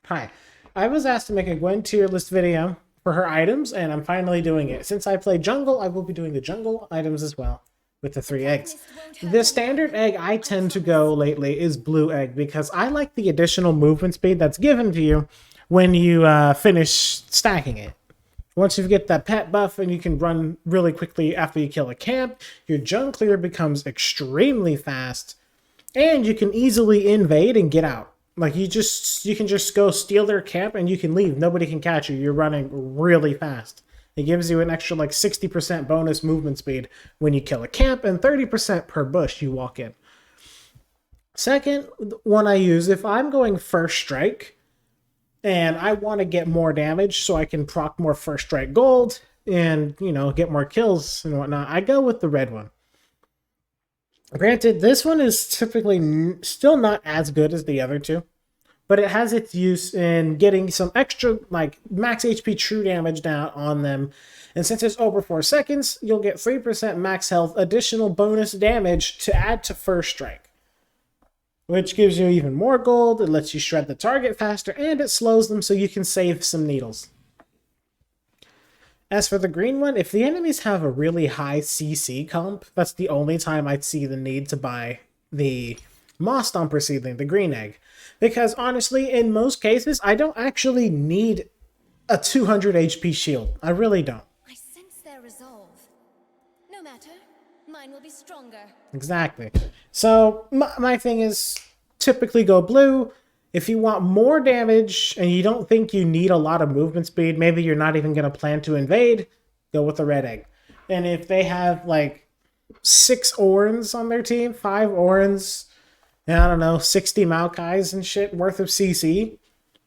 Hi. I was asked to make a Gwen tier list video for her items, and I'm finally doing it. Since I play jungle, I will be doing the jungle items as well, with the 3 eggs. The standard egg I tend to go lately is blue egg, because I like the additional movement speed that's given to you when you finish stacking it. Once you get that pet buff and you can run really quickly after you kill a camp, your junk clear becomes extremely fast, and you can easily invade and get out. Like, you can just go steal their camp and you can leave. Nobody can catch you. You're running really fast. It gives you an extra like 60% bonus movement speed when you kill a camp and 30% per bush you walk in. Second one I use, if I'm going first strike and I want to get more damage so I can proc more first strike gold and, you know, get more kills and whatnot, I go with the red one. Granted, this one is typically still not as good as the other two, but it has its use in getting some extra, like, max HP true damage down on them. And since it's over 4 seconds, you'll get 3% max health additional bonus damage to add to first strike, which gives you even more gold. It lets you shred the target faster, and it slows them so you can save some needles. As for the green one, if the enemies have a really high CC comp, that's the only time I'd see the need to buy the Moss Stomper seedling, the green egg. Because honestly, in most cases, I don't actually need a 200 HP shield. I really don't. I sense their resolve. No matter, mine will be stronger. Exactly. So my thing is typically go blue. If you want more damage and you don't think you need a lot of movement speed, maybe you're not even going to plan to invade, go with the red egg. And if they have like 6 Orns on their team, 5 Orns, and I don't know, 60 Maokais and shit worth of CC,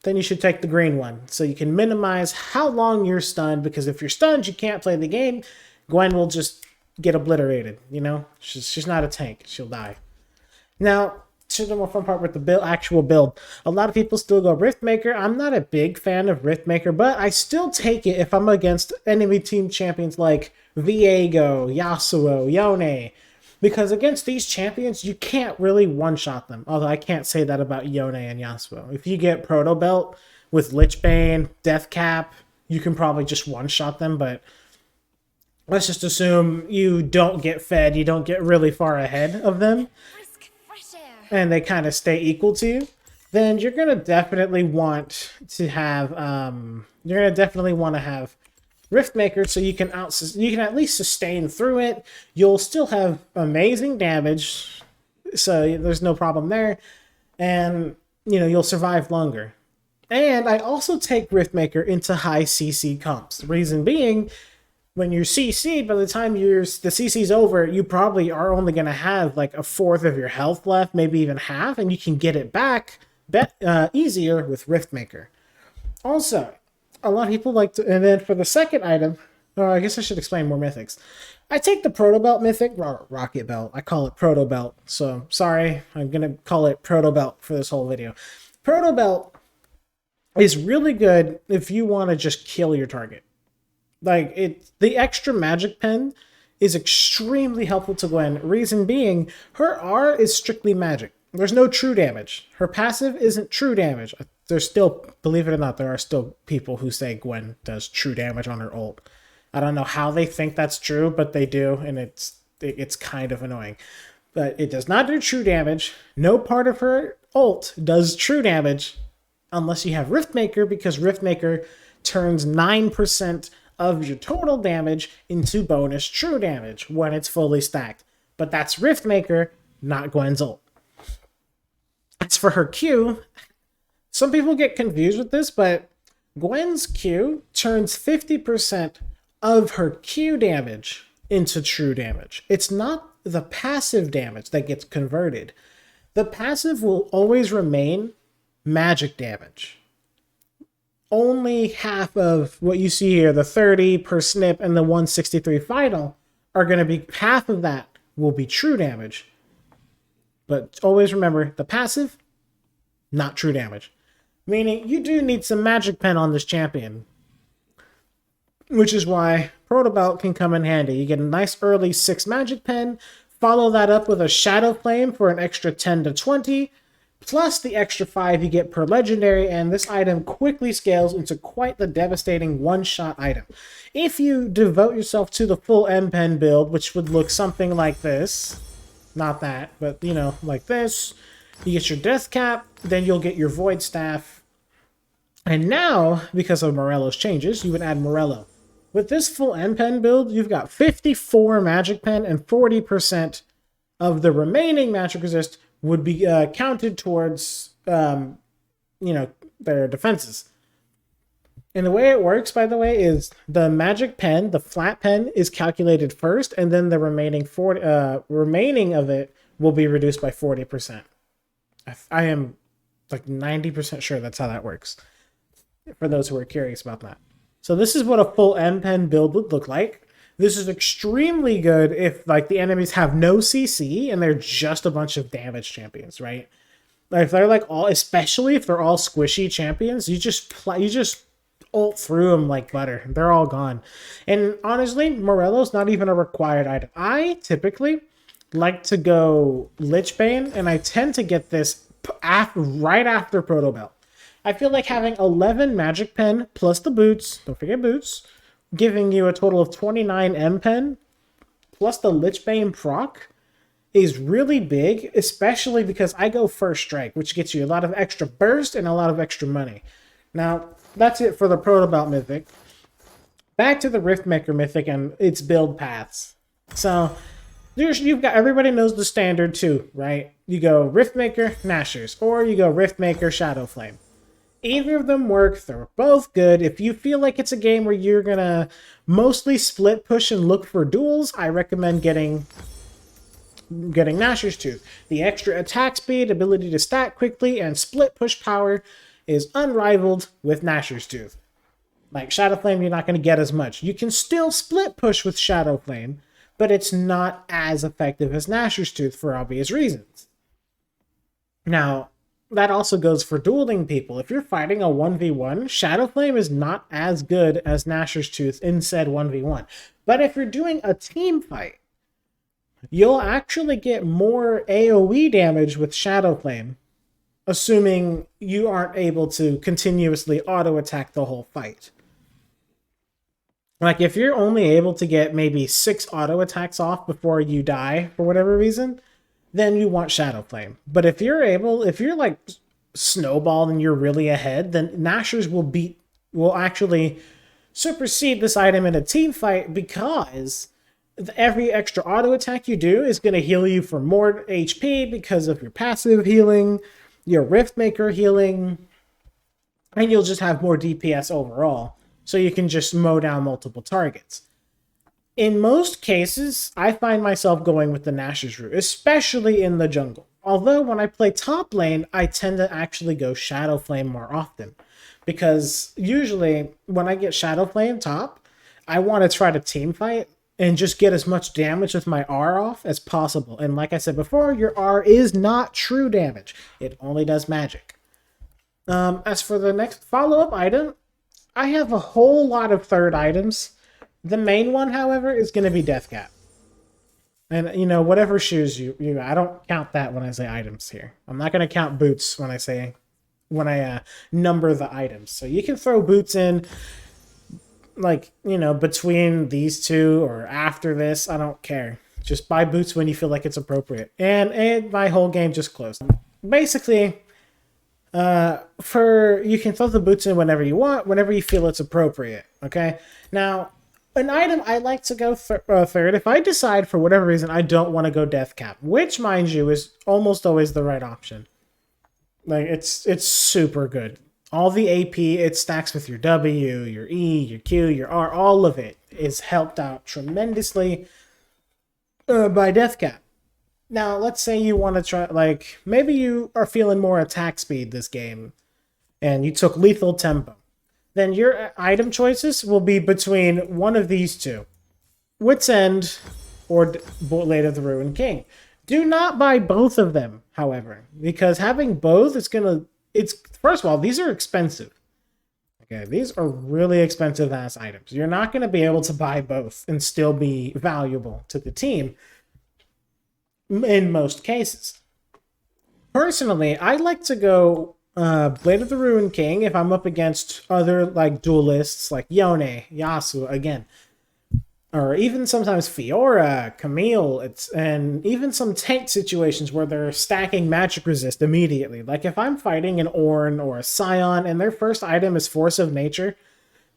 then you should take the green one. So you can minimize how long you're stunned, because if you're stunned, you can't play the game. Gwen will just get obliterated, you know? She's not a tank. She'll die. Now, to the more fun part with the actual build. A lot of people still go Riftmaker. I'm not a big fan of Riftmaker, but I still take it if I'm against enemy team champions like Viego, Yasuo, Yone. Because against these champions, you can't really one-shot them. Although I can't say that about Yone and Yasuo. If you get protobelt with Lichbane, Death Cap, you can probably just one-shot them, but let's just assume you don't get fed, you don't get really far ahead of them, and they kind of stay equal to you, then you're gonna definitely want to have Riftmaker, so you can at least sustain through it. You'll still have amazing damage, so there's no problem there, and you know, you'll survive longer. And I also take Riftmaker into high CC comps. The reason being, when you're CC'd, by the time the CC's over, you probably are only going to have like 1/4 of your health left, maybe even half, and you can get it back easier with Riftmaker. Also, a lot of people like to, and then for the second item, I guess I should explain more mythics. I take the protobelt mythic, rocket belt. I call it protobelt, so sorry, I'm going to call it protobelt for this whole video. Protobelt is really good if you want to just kill your target. Like, the extra magic pen is extremely helpful to Gwen. Reason being, her R is strictly magic. There's no true damage. Her passive isn't true damage. There's still, believe it or not, there are still people who say Gwen does true damage on her ult. I don't know how they think that's true, but they do, and it's kind of annoying. But it does not do true damage. No part of her ult does true damage unless you have Riftmaker, because Riftmaker turns 9% of your total damage into bonus true damage when it's fully stacked. But that's Riftmaker, not Gwen's ult. As for her Q, some people get confused with this, but Gwen's Q turns 50% of her Q damage into true damage. It's not the passive damage that gets converted. The passive will always remain magic damage. Only half of what you see here, the 30 per snip and the 163 final, are going to be, half of that will be true damage. But always remember, the passive, not true damage. Meaning, you do need some magic pen on this champion. Which is why protobelt can come in handy. You get a nice early 6 magic pen, follow that up with a shadowflame for an extra 10 to 20, plus the extra 5 you get per legendary, and this item quickly scales into quite the devastating one-shot item. If you devote yourself to the full M-Pen build, which would look something like this, not that, but, you know, like this, you get your Death Cap, then you'll get your Void Staff, and now, because of Morello's changes, you would add Morello. With this full M-Pen build, you've got 54 Magic Pen, and 40% of the remaining Magic Resist would be counted towards, you know, their defenses. And the way it works, by the way, is the Magic Pen, the flat pen, is calculated first, and then the remaining remaining of it will be reduced by 40%. I am like 90% sure that's how that works, for those who are curious about that. So this is what a full M-Pen build would look like. This is extremely good if, like, the enemies have no CC and they're just a bunch of damage champions, right? Like, if they're like all, especially if they're all squishy champions, you just ult through them like butter. They're all gone. And honestly, Morello's not even a required item. I typically like to go Lichbane, and I tend to get this right after protobelt. I feel like having 11 Magic Pen plus the boots, don't forget boots, giving you a total of 29 M-Pen plus the Lichbane proc is really big, especially because I go First Strike, which gets you a lot of extra burst and a lot of extra money. Now, that's it for the protobelt mythic. Back to the Riftmaker mythic and its build paths. So, you've got, everybody knows the standard too, right? You go Riftmaker, Nashors, or you go Riftmaker, Shadowflame. Either of them work, they're both good. If you feel like it's a game where you're gonna mostly split push and look for duels, I recommend getting Nashor's Tooth. The extra attack speed, ability to stack quickly, and split push power is unrivaled with Nashor's Tooth. Like Shadowflame, you're not going to get as much. You can still split push with Shadowflame, but it's not as effective as Nashor's Tooth for obvious reasons. Now, that also goes for dueling people. If you're fighting a 1v1, Shadowflame is not as good as Nashor's Tooth in said 1v1. But if you're doing a team fight, you'll actually get more AoE damage with Shadowflame, assuming you aren't able to continuously auto-attack the whole fight. Like, if you're only able to get maybe 6 auto-attacks off before you die, for whatever reason, then you want Shadowflame. But if you're like snowballed and you're really ahead, then Nashor's will actually supersede this item in a team fight, because every extra auto attack you do is going to heal you for more HP because of your passive healing, your Riftmaker healing, and you'll just have more DPS overall, so you can just mow down multiple targets. In most cases, I find myself going with the Nashor's route, especially in the jungle. Although when I play top lane, I tend to actually go Shadowflame more often. Because usually when I get Shadowflame top, I want to try to team fight and just get as much damage with my R off as possible. And like I said before, your R is not true damage. It only does magic. As for the next follow-up item, I have a whole lot of third items. The main one, however, is going to be Death Cap. And, you know, whatever shoes you I don't count that when I say items here. I'm not going to count boots when I number the items. So you can throw boots in, like, you know, between these two or after this. I don't care. Just buy boots when you feel like it's appropriate. And my whole game just closed. Basically, you can throw the boots in whenever you want, whenever you feel it's appropriate. Okay? Now, an item I like to go third, if I decide for whatever reason I don't want to go Death Cap, which, mind you, is almost always the right option. Like, it's super good. All the AP, it stacks with your W, your E, your Q, your R, all of it is helped out tremendously by Death Cap. Now, let's say you want to try, like, maybe you are feeling more attack speed this game, and you took Lethal Tempo. Then your item choices will be between one of these two. Wit's End or Blade of the Ruined King. Do not buy both of them, however, because having both is first of all, these are expensive. Okay, these are really expensive ass items. You're not going to be able to buy both and still be valuable to the team in most cases. Personally, I like to go Blade of the Ruin King if I'm up against other like duelists like Yone, Yasu again, or even sometimes Fiora, Camille. And even some tank situations where they're stacking magic resist immediately. Like if I'm fighting an Ornn or a Scion and their first item is Force of Nature,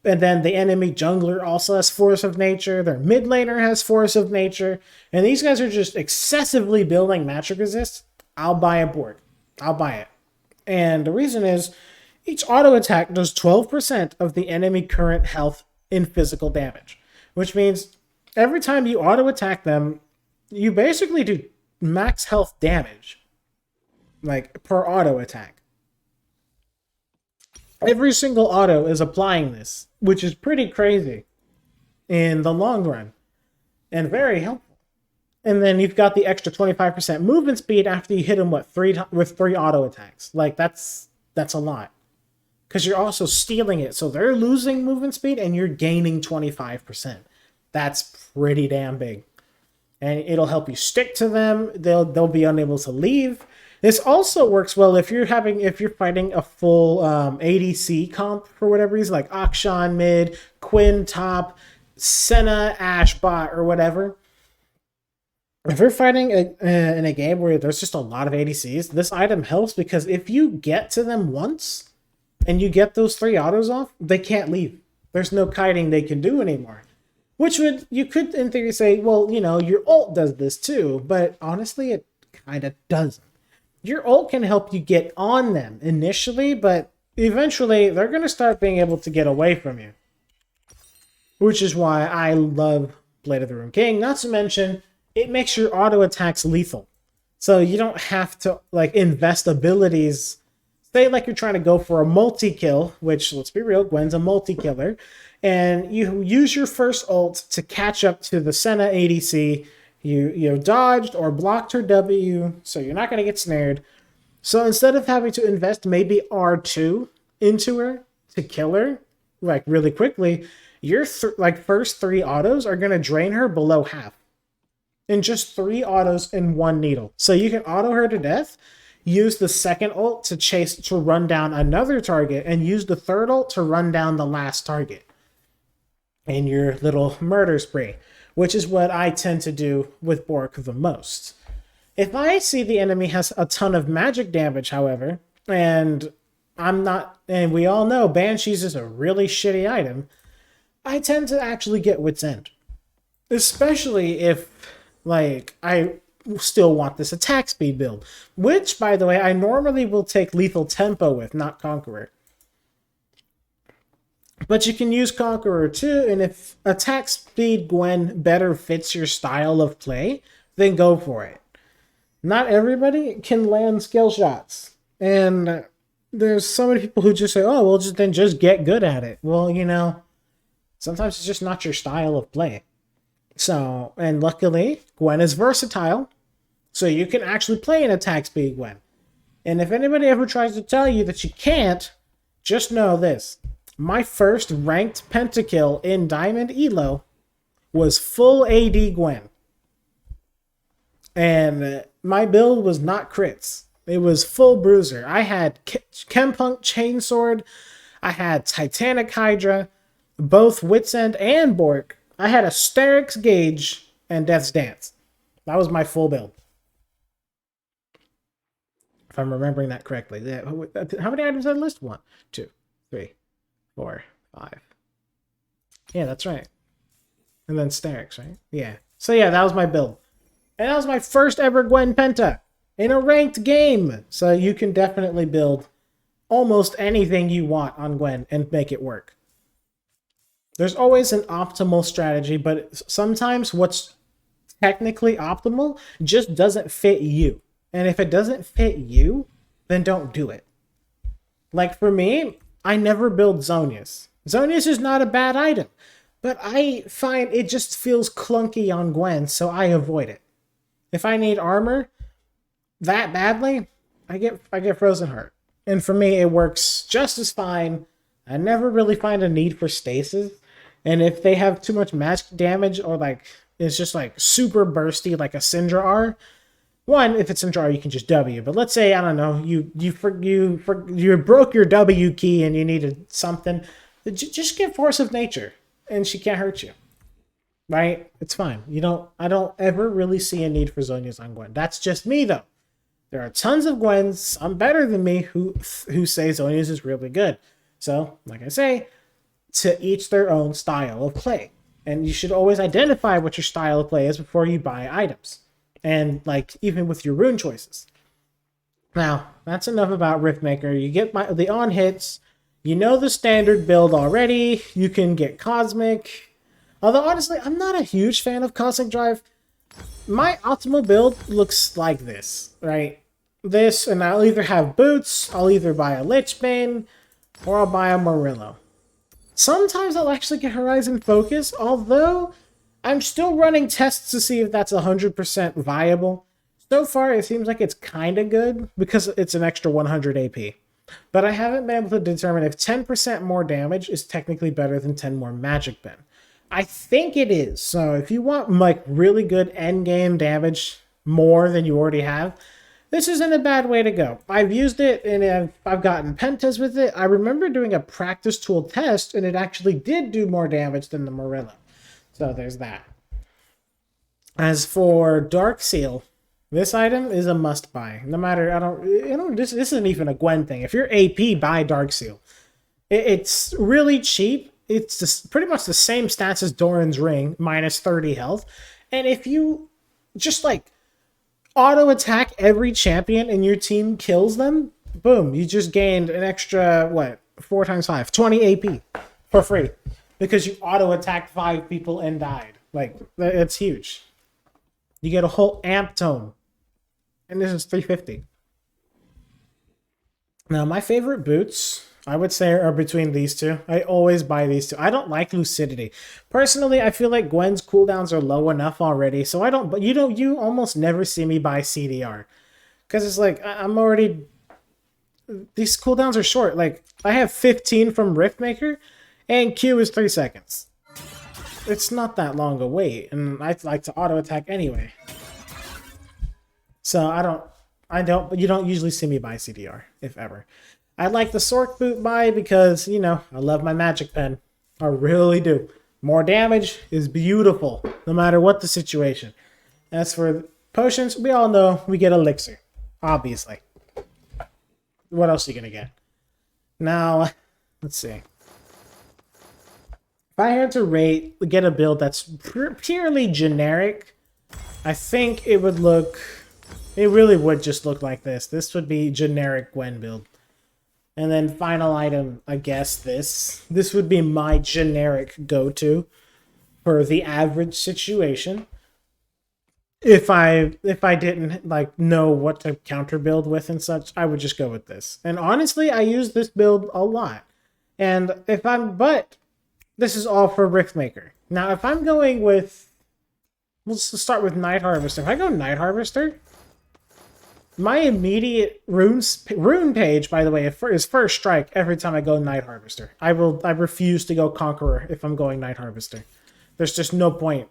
and then the enemy jungler also has Force of Nature, their mid laner has Force of Nature, and these guys are just excessively building magic resist, I'll buy a board. I'll buy it. And the reason is each auto attack does 12% of the enemy current health in physical damage, which means every time you auto attack them, you basically do max health damage, like per auto attack. Every single auto is applying this, which is pretty crazy in the long run and very helpful. And then you've got the extra 25% movement speed after you hit them with three auto attacks. Like that's a lot. Because you're also stealing it. So they're losing movement speed and you're gaining 25%. That's pretty damn big. And it'll help you stick to them. They'll be unable to leave. This also works well if you're fighting a full ADC comp for whatever reason, like Akshan mid, Quinn top, Senna Ash bot, or whatever. If you're fighting in a game where there's just a lot of ADCs, this item helps because if you get to them once and you get those 3 autos off, they can't leave. There's no kiting they can do anymore. You could in theory say, well, your ult does this too, but honestly, it kind of doesn't. Your ult can help you get on them initially, but eventually they're going to start being able to get away from you. Which is why I love Blade of the Ruin King, not to mention it makes your auto attacks lethal. So you don't have to invest abilities. Say like you're trying to go for a multi-kill, which let's be real, Gwen's a multi-killer, and you use your first ult to catch up to the Senna ADC. You dodged or blocked her W, so you're not going to get snared. So instead of having to invest maybe R2 into her to kill her really quickly, your first 3 autos are going to drain her below half. In just 3 autos in 1 needle. So you can auto her to death, use the second ult to run down another target, and use the third ult to run down the last target in your little murder spree, which is what I tend to do with Bork the most. If I see the enemy has a ton of magic damage, however, and we all know Banshees is a really shitty item, I tend to actually get Wit's End. Especially if I still want this attack speed build, which, by the way, I normally will take Lethal Tempo with, not Conqueror. But you can use Conqueror too, and if attack speed Gwen better fits your style of play, then go for it. Not everybody can land skill shots, and there's so many people who just say, oh, well, just get good at it. Well, sometimes it's just not your style of play. So, and luckily, Gwen is versatile, so you can actually play an attack speed Gwen. And if anybody ever tries to tell you that you can't, just know this. My first ranked pentakill in Diamond Elo was full AD Gwen. And my build was not crits. It was full bruiser. I had Chempunk Chainsword, I had Titanic Hydra, both Wit's End and Bork. I had a Sterix Gauge and Death's Dance. That was my full build. If I'm remembering that correctly. How many items did I list? 1, 2, 3, 4, 5. Yeah, that's right. And then Sterix, right? Yeah. So yeah, that was my build. And that was my first ever Gwen Penta in a ranked game. So you can definitely build almost anything you want on Gwen and make it work. There's always an optimal strategy, but sometimes what's technically optimal just doesn't fit you. And if it doesn't fit you, then don't do it. Like for me, I never build Zonius. Zonius is not a bad item, but I find it just feels clunky on Gwen, so I avoid it. If I need armor that badly, I get Frozen Heart. And for me, it works just as fine. I never really find a need for stasis. And if they have too much magic damage or it's just super bursty like a Syndra are, one, if it's in draw, you can just W. But let's say, I don't know, you broke your W key and you needed something, just get Force of Nature, and she can't hurt you. Right? It's fine. I don't ever really see a need for Zhonya's on Gwen. That's just me though. There are tons of Gwens, some better than me, who say Zhonya's is really good. So, like I say, to each their own style of play. And you should always identify what your style of play is before you buy items. And like even with your rune choices. Now, that's enough about Riftmaker. You get the on hits. You know the standard build already. You can get Cosmic. Although honestly, I'm not a huge fan of Cosmic Drive. My optimal build looks like this, right? This, and I'll either have boots, I'll either buy a Lichbane, or I'll buy a Murillo. Sometimes I'll actually get Horizon Focus, although I'm still running tests to see if that's 100% viable. So far, it seems like it's kind of good because it's an extra 100 AP. But I haven't been able to determine if 10% more damage is technically better than 10 more Magic Ben. I think it is. So if you want like really good endgame damage more than you already have, this isn't a bad way to go. I've used it and I've gotten pentas with it. I remember doing a practice tool test and it actually did do more damage than the Murillo. So there's that. As for Dark Seal, this item is a must buy. No matter, this isn't even a Gwen thing. If you're AP, buy Dark Seal. It's really cheap. It's just pretty much the same stats as Doran's Ring, minus 30 health. And if you just like auto attack every champion and your team kills them, boom, you just gained an extra, 4 times 5, 20 AP for free. Because you auto attacked 5 people and died. Like, it's huge. You get a whole amp tome. And this is 350. Now, my favorite boots, I would say, are between these two. I always buy these two. I don't like Lucidity. Personally, I feel like Gwen's cooldowns are low enough already, so I don't, but you almost never see me buy CDR. Because it's like, I'm already, these cooldowns are short. Like, I have 15 from Riftmaker, and Q is 3 seconds. It's not that long a wait, and I like to auto attack anyway. So you don't usually see me buy CDR, if ever. I like the Sork boot buy because, I love my Magic Pen. I really do. More damage is beautiful, no matter what the situation. As for potions, we all know we get Elixir, obviously. What else are you going to get? Now, let's see. If I had to get a build that's purely generic, I think it really would just look like this. This would be generic Gwen build. And then final item, I guess this. This would be my generic go-to for the average situation. If I didn't know what to counter build with and such, I would just go with this. And honestly, I use this build a lot. And but this is all for Riftmaker. Now, if I'm going with, let's start with Night Harvester. If I go Night Harvester, my immediate rune page, by the way, is First Strike every time I go Night Harvester. I refuse to go Conqueror if I'm going Night Harvester. There's just no point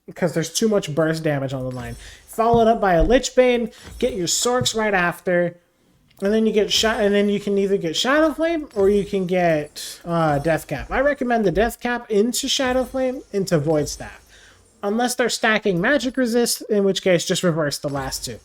because there's too much burst damage on the line. Followed up by a Lichbane, get your Sorks right after, and then you get and then you can either get Shadowflame or you can get Deathcap. I recommend the Deathcap into Shadowflame into Void Staff, unless they're stacking Magic Resist, in which case just reverse the last two.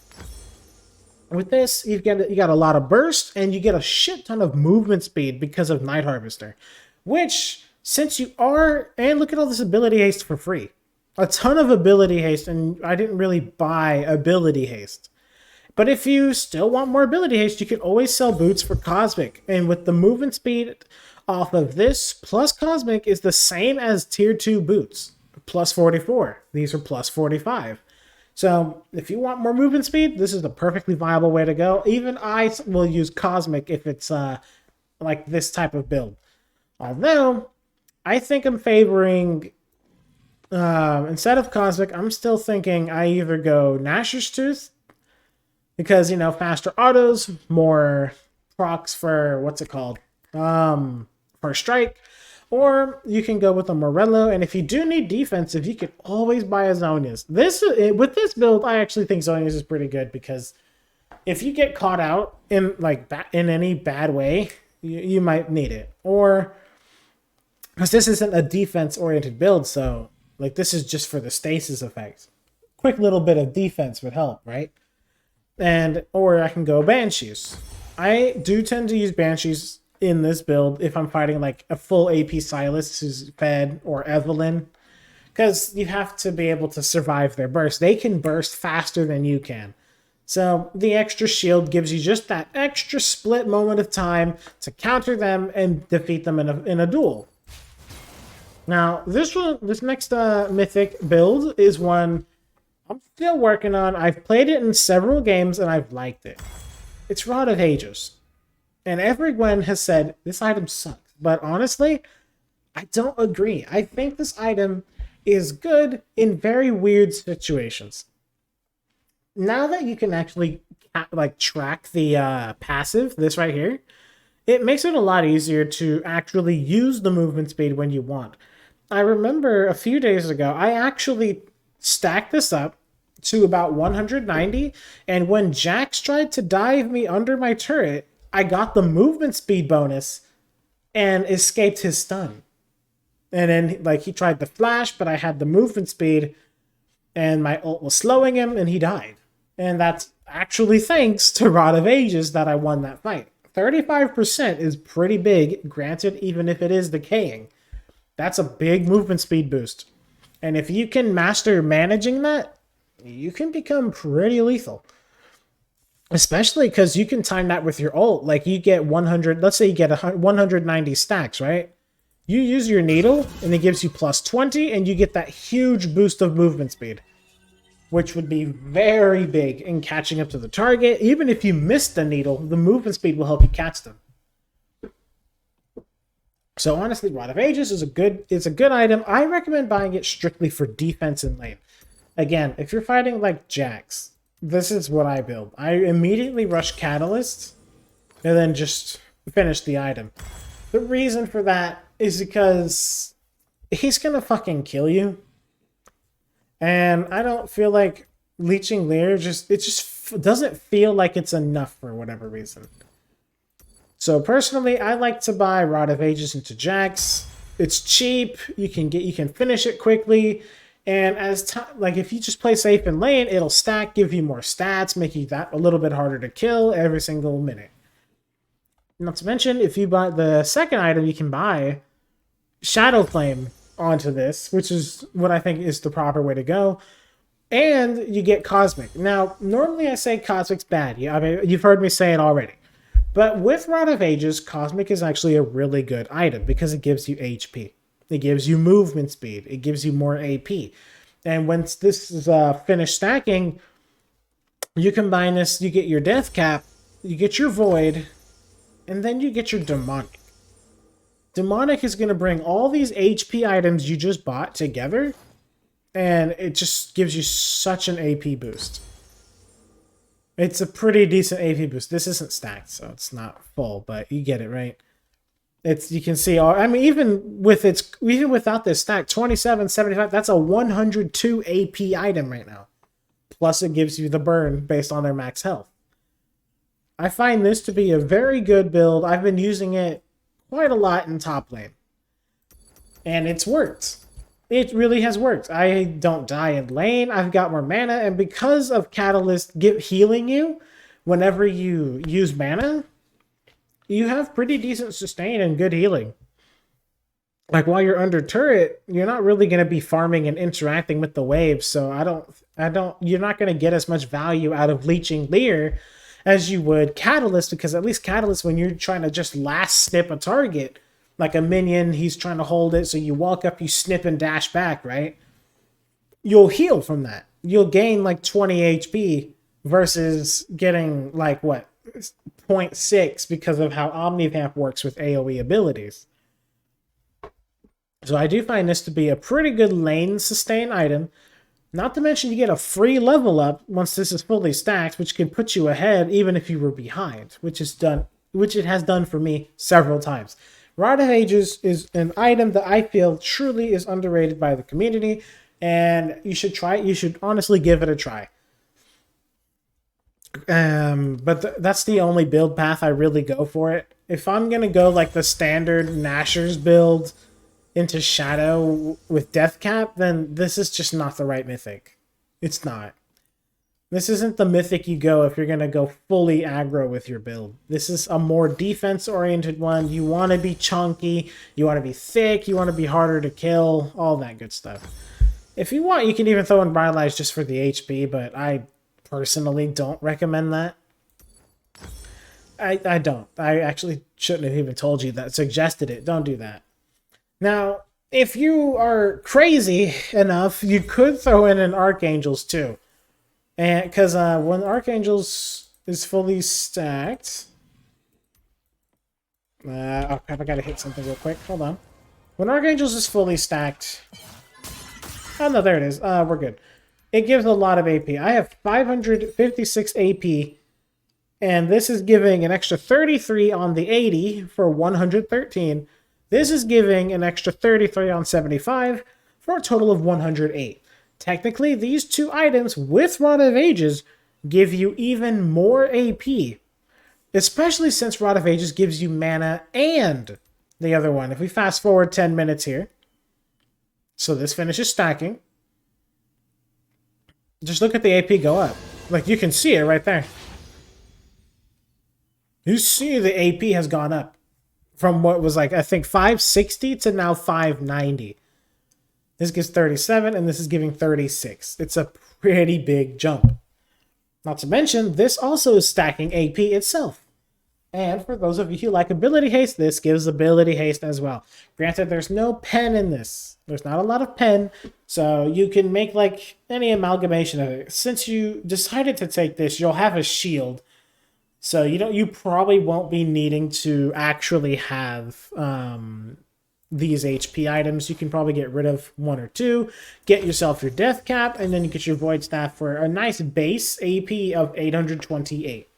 With this, you got a lot of burst, and you get a shit ton of movement speed because of Night Harvester. Which, since you are, and look at all this ability haste for free. A ton of ability haste, and I didn't really buy ability haste. But if you still want more ability haste, you can always sell boots for Cosmic. And with the movement speed off of this, plus Cosmic is the same as tier 2 boots. Plus 44. These are plus 45. So if you want more movement speed, this is the perfectly viable way to go. Even I will use Cosmic if it's like this type of build. Although, I think I'm favoring, instead of Cosmic, I'm still thinking I either go Nashor's Tooth, because, faster autos, more procs for, for Strike, Or you can go with a Morello, and if you do need defensive, you can always buy a Zonius. With this build, I actually think Zonius is pretty good because if you get caught out in in any bad way, you might need it. Or because this isn't a defense-oriented build, so like this is just for the stasis effect. Quick little bit of defense would help, right? Or I can go Banshees. I do tend to use Banshees in this build if I'm fighting like a full AP Silas who's fed, or Evelyn, because you have to be able to survive their burst. They can burst faster than you can. So the extra shield gives you just that extra split moment of time to counter them and defeat them in a duel. Now, this next mythic build is one I'm still working on. I've played it in several games and I've liked it. It's Rod of Ages. And every Gwen has said, this item sucks. But honestly, I don't agree. I think this item is good in very weird situations. Now that you can actually track the passive, this right here, it makes it a lot easier to actually use the movement speed when you want. I remember a few days ago, I actually stacked this up to about 190, and when Jax tried to dive me under my turret, I got the movement speed bonus and escaped his stun. And then he tried to flash, but I had the movement speed and my ult was slowing him and he died. And that's actually thanks to Rod of Ages that I won that fight. 35% is pretty big, granted, even if it is decaying. That's a big movement speed boost. And if you can master managing that, you can become pretty lethal. Especially because you can time that with your ult. Like you get 100, let's say you get 190 stacks, right? You use your needle and it gives you plus 20 and you get that huge boost of movement speed, which would be very big in catching up to the target. Even if you miss the needle, the movement speed will help you catch them. So honestly, Rod of Ages is it's a good item. I recommend buying it strictly for defense and lane. Again, if you're fighting like Jax, this is what I build. I immediately rush Catalyst and then just finish the item. The reason for that is because he's gonna fucking kill you. And I don't feel like leeching Leer just doesn't feel like it's enough for whatever reason. So personally, I like to buy Rod of Ages into Jax. It's cheap. You can finish it quickly. And if you just play safe in lane, it'll stack, give you more stats, make you that a little bit harder to kill every single minute. Not to mention, if you buy the second item, you can buy shadowflame onto this, which is what I think is the proper way to go. And you get Cosmic. Now, normally I say Cosmic's bad. I mean, you've heard me say it already. But with Rod of Ages, Cosmic is actually a really good item because it gives you HP. It gives you movement speed. It gives you more AP. And once this is finished stacking, you combine this, you get your Death Cap, you get your Void, and then you get your Demonic. Demonic is going to bring all these HP items you just bought together, and it just gives you such an AP boost. It's a pretty decent AP boost. This isn't stacked, so it's not full, but you get it, right? You can see, I mean, even without this stack, 27, 75, that's a 102 AP item right now. Plus it gives you the burn based on their max health. I find this to be a very good build. I've been using it quite a lot in top lane. And it's worked. It really has worked. I don't die in lane. I've got more mana. And because of Catalyst healing you whenever you use mana, you have pretty decent sustain and good healing. Like while you're under turret, you're not really going to be farming and interacting with the waves. So you're not going to get as much value out of leeching Leer as you would Catalyst, because at least Catalyst, when you're trying to just last snip a target, like a minion, he's trying to hold it, so you walk up, you snip and dash back, right? You'll heal from that. You'll gain like 20 HP versus getting like, 0.6 because of how Omnivamp works with AoE abilities. So I do find this to be a pretty good lane sustain item. Not to mention you get a free level up once this is fully stacked, which can put you ahead even if you were behind, which it has done for me several times. Rod of Ages is an item that I feel truly is underrated by the community, and you should try it. You should honestly give it a try. But that's the only build path I really go for it. If I'm gonna go like the standard Nashor's build into Shadow with Death Cap, then this is just not the right mythic. It's not. This isn't the mythic you go if you're gonna go fully aggro with your build. This is a more defense-oriented one. You want to be chunky, you want to be thick, you want to be harder to kill, all that good stuff. If you want, you can even throw in Rivalize just for the HP, but I personally don't recommend that. I don't. I actually shouldn't have even told you that, suggested it. Don't do that. Now, if you are crazy enough, you could throw in an Archangels too. And because when Archangels is fully stacked... oh crap, I gotta hit something real quick. Hold on. When Archangels is fully stacked... Oh no, there it is. We're good. It gives a lot of AP. I have 556 AP, and this is giving an extra 33 on the 80 for 113. This is giving an extra 33 on 75 for a total of 108. Technically, these two items with Rod of Ages give you even more AP, especially since Rod of Ages gives you mana and the other one. If we fast forward 10 minutes here, so this finishes stacking. Just look at the AP go up. Like, you can see it right there. You see the AP has gone up from what was like, I think 560 to now 590. This gives 37, and this is giving 36. It's a pretty big jump. Not to mention, this also is stacking AP itself. And for those of you who like ability haste, this gives ability haste as well. Granted, there's no pen in this. There's not a lot of pen, so you can make like any amalgamation of it. Since you decided to take this, you'll have a shield. So you probably won't be needing to actually have these HP items. You can probably get rid of one or two, get yourself your death cap, and then you get your void staff for a nice base AP of 828,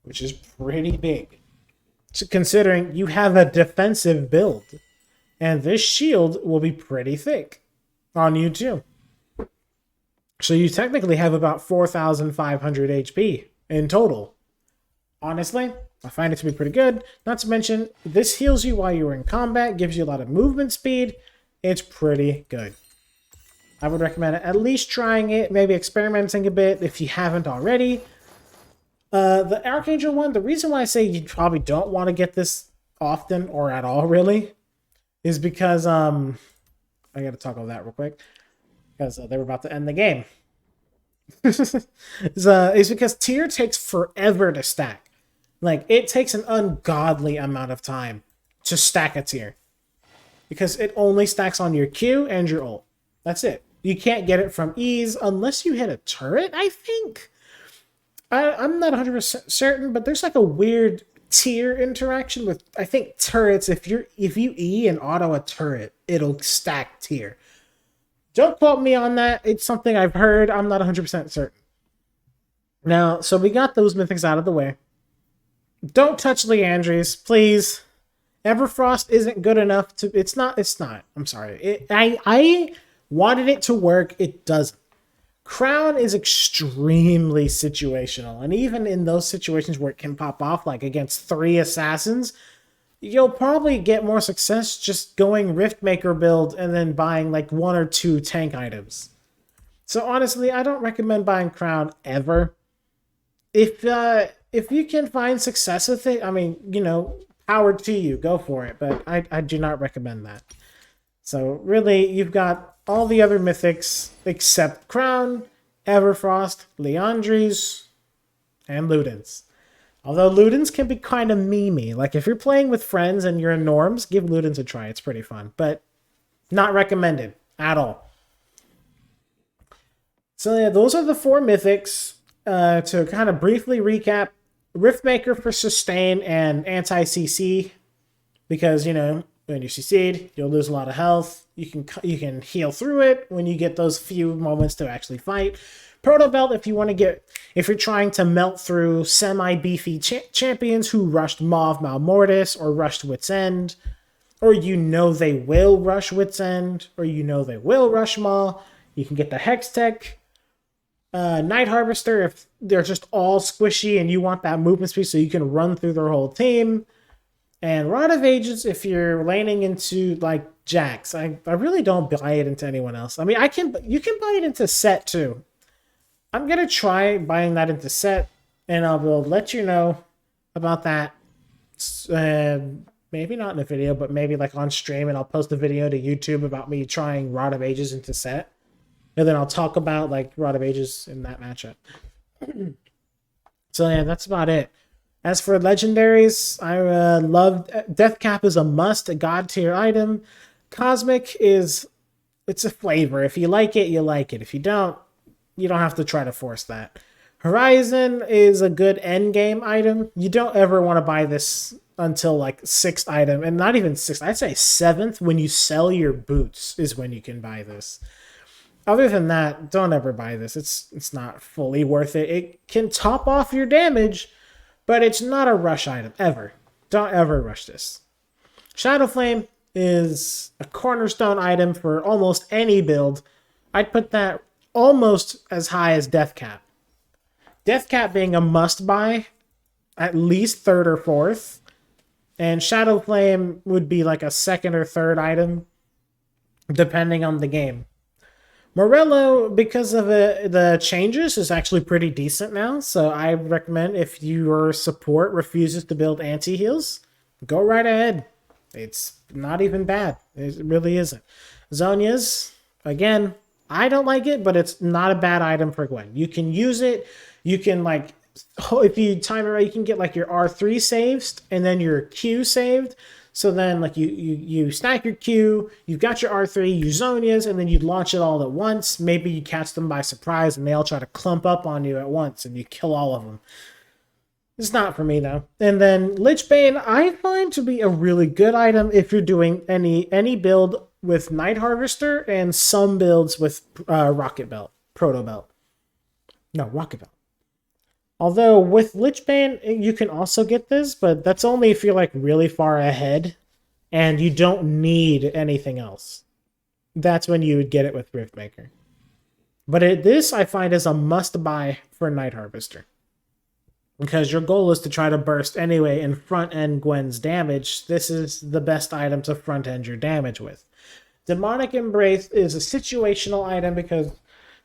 which is pretty big. So considering you have a defensive build, and this shield will be pretty thick on you too. So you technically have about 4,500 HP in total. Honestly, I find it to be pretty good. Not to mention, this heals you while you're in combat, gives you a lot of movement speed. It's pretty good. I would recommend at least trying it, maybe experimenting a bit if you haven't already. The Archangel one, the reason why I say you probably don't want to get this often or at all, really, is because, I gotta toggle that real quick, because they were about to end the game. It's because tier takes forever to stack. Like, it takes an ungodly amount of time to stack a tier. Because it only stacks on your Q and your ult. That's it. You can't get it from ease unless you hit a turret, I think. I'm not 100% certain, but there's like a weird tier interaction with, I think, turrets. If you E and auto a turret, it'll stack tier. Don't quote me on that. It's something I've heard. I'm not 100% certain. Now, so we got those mythics out of the way. Don't touch Leandries, please. Everfrost isn't good enough to... It's not. I'm sorry. I wanted it to work. It doesn't. Crown is extremely situational. And even in those situations where it can pop off, like against 3 assassins, you'll probably get more success just going Riftmaker build and then buying like 1 or 2 tank items. So honestly, I don't recommend buying Crown ever. If you can find success with it, I mean, power to you, go for it. But I do not recommend that. So really, you've got all the other mythics except Crown, Everfrost, Leandries, and Ludens. Although Ludens can be kind of memey. Like, if you're playing with friends and you're in norms, give Ludens a try. It's pretty fun. But not recommended at all. So yeah, those are the 4 mythics. To kind of briefly recap, Riftmaker for sustain and anti-CC. Because, when you CC'd, you'll lose a lot of health. You can heal through it when you get those few moments to actually fight. Protobelt if you're trying to melt through semi-beefy champions who rushed Maw of Malmortis or rushed Wit's End. or you know they will rush Wit's End, or you know they will rush Maw, you can get the Hex Tech. Night Harvester, if they're just all squishy and you want that movement speed so you can run through their whole team. And Rod of Ages, if you're laning into like Jax. I really don't buy it into anyone else. I mean, you can buy it into Set too. I'm gonna try buying that into Set, and I will let you know about that. Maybe not in a video, but maybe like on stream, and I'll post a video to YouTube about me trying Rod of Ages into Set. And then I'll talk about like Rod of Ages in that matchup. So yeah, that's about it. As for legendaries, I love Death Cap is a must, a god tier item. Cosmic it's a flavor. If you like it, you like it. If you don't have to try to force that. Horizon is a good end game item. You don't ever want to buy this until like 6th item, and not even 6th. I'd say 7th, when you sell your boots is when you can buy this. Other than that, don't ever buy this. It's not fully worth it. It can top off your damage, but it's not a rush item, ever. Don't ever rush this. Shadowflame is a cornerstone item for almost any build. I'd put that almost as high as Death Cap. Death Cap being a must-buy, at least 3rd or 4th. And Shadowflame would be like a 2nd or 3rd item, depending on the game. Morello, because of the changes, is actually pretty decent now. So I recommend, if your support refuses to build anti-heals, go right ahead. It's not even bad. It really isn't. Zhonya's, again, I don't like it, but it's not a bad item for Gwen. You can use it. You can, like, if you time it right, you can get like your R3 saved and then your Q saved. So then, like, you stack your Q, you've got your R3, you Zhonya's, and then you launch it all at once. Maybe you catch them by surprise and they all try to clump up on you at once and you kill all of them. It's not for me, though. And then Lichbane, I find to be a really good item if you're doing any build with Night Harvester and some builds with Rocket Belt, Protobelt. No, Rocket Belt. Although with Lichbane, you can also get this, but that's only if you're like really far ahead and you don't need anything else. That's when you would get it with Riftmaker. But this I find is a must-buy for Night Harvester, because your goal is to try to burst anyway and front-end Gwen's damage. This is the best item to front-end your damage with. Demonic Embrace is a situational item because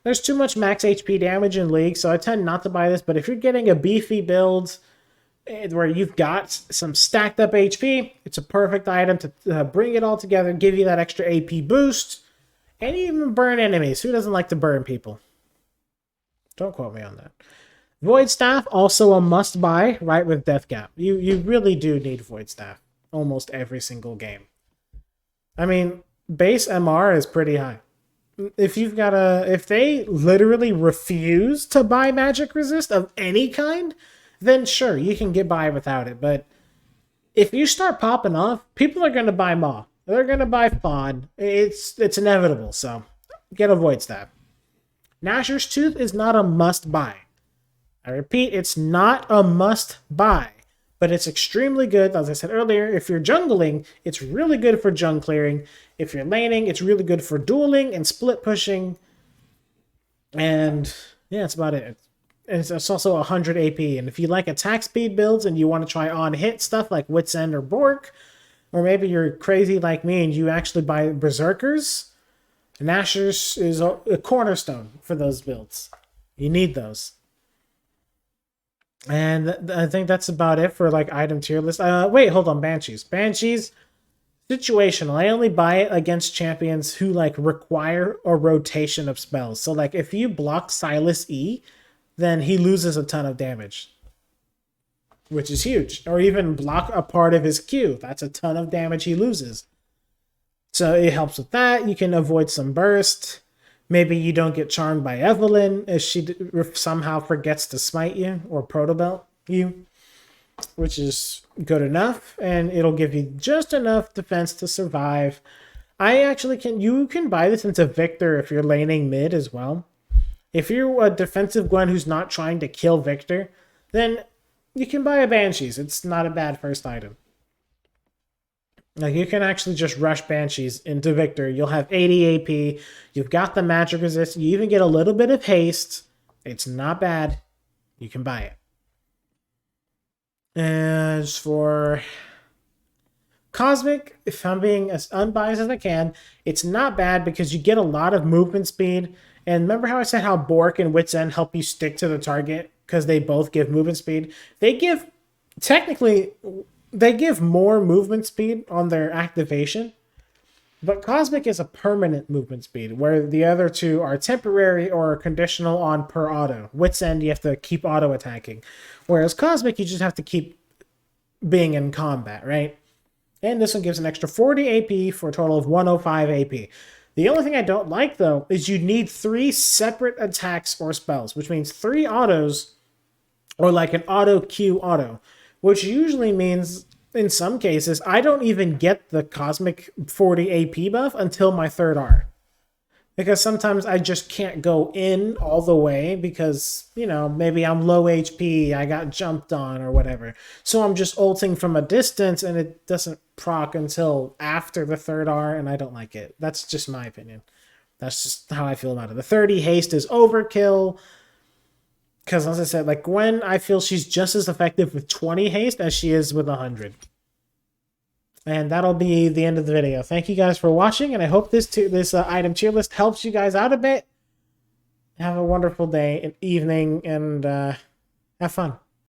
there's too much max HP damage in League, so I tend not to buy this. But if you're getting a beefy build where you've got some stacked up HP, it's a perfect item to bring it all together, give you that extra AP boost, and even burn enemies. Who doesn't like to burn people? Don't quote me on that. Void Staff, also a must-buy, right with Death Cap. You really do need Void Staff almost every single game. I mean, base MR is pretty high. If they literally refuse to buy Magic Resist of any kind, then sure, you can get by without it. But if you start popping off, people are going to buy Maw. They're going to buy Fawn. It's inevitable, so get a Void Staff. Nashor's Tooth is not a must-buy. I repeat, it's not a must-buy, but it's extremely good. As I said earlier, if you're jungling, it's really good for jung clearing. If you're laning, it's really good for dueling and split pushing. And yeah, that's about it. And it's also 100 AP. And if you like attack speed builds and you want to try on-hit stuff like Wit's End or Bork, or maybe you're crazy like me and you actually buy Berserkers, Nashor's is a cornerstone for those builds. You need those. And I think that's about it for like item tier list. Wait, hold on. Banshees, situational. I only buy it against champions who like require a rotation of spells. So like if you block Silas E, then he loses a ton of damage, which is huge. Or even block a part of his Q. That's a ton of damage he loses. So it helps with that. You can avoid some burst. Maybe you don't get charmed by Evelyn if she somehow forgets to smite you or protobelt you, which is good enough, and it'll give you just enough defense to survive. You can buy this into Victor if you're laning mid as well. If you're a defensive Gwen who's not trying to kill Victor, then you can buy a Banshees. It's not a bad first item. Like, you can actually just rush Banshees into Victor. You'll have 80 AP. You've got the magic resist. You even get a little bit of haste. It's not bad. You can buy it. As for Cosmic, if I'm being as unbiased as I can, it's not bad because you get a lot of movement speed. And remember how I said how Bork and Wit's End help you stick to the target because they both give movement speed? Technically, they give more movement speed on their activation, but Cosmic is a permanent movement speed, where the other two are temporary or conditional on per auto. Wit's End, you have to keep auto attacking, whereas Cosmic, you just have to keep being in combat, right? And this one gives an extra 40 AP for a total of 105 AP. The only thing I don't like, though, is you need 3 separate attacks or spells, which means 3 autos, or like an auto Q auto, which usually means, in some cases, I don't even get the Cosmic 40 AP buff until my 3rd R. Because sometimes I just can't go in all the way because, you know, maybe I'm low HP, I got jumped on or whatever. So I'm just ulting from a distance and it doesn't proc until after the 3rd R, and I don't like it. That's just my opinion. That's just how I feel about it. The 30 haste is overkill. Because, as I said, like Gwen, I feel she's just as effective with 20 haste as she is with 100. And that'll be the end of the video. Thank you guys for watching, and I hope this item tier list helps you guys out a bit. Have a wonderful day and evening, and have fun.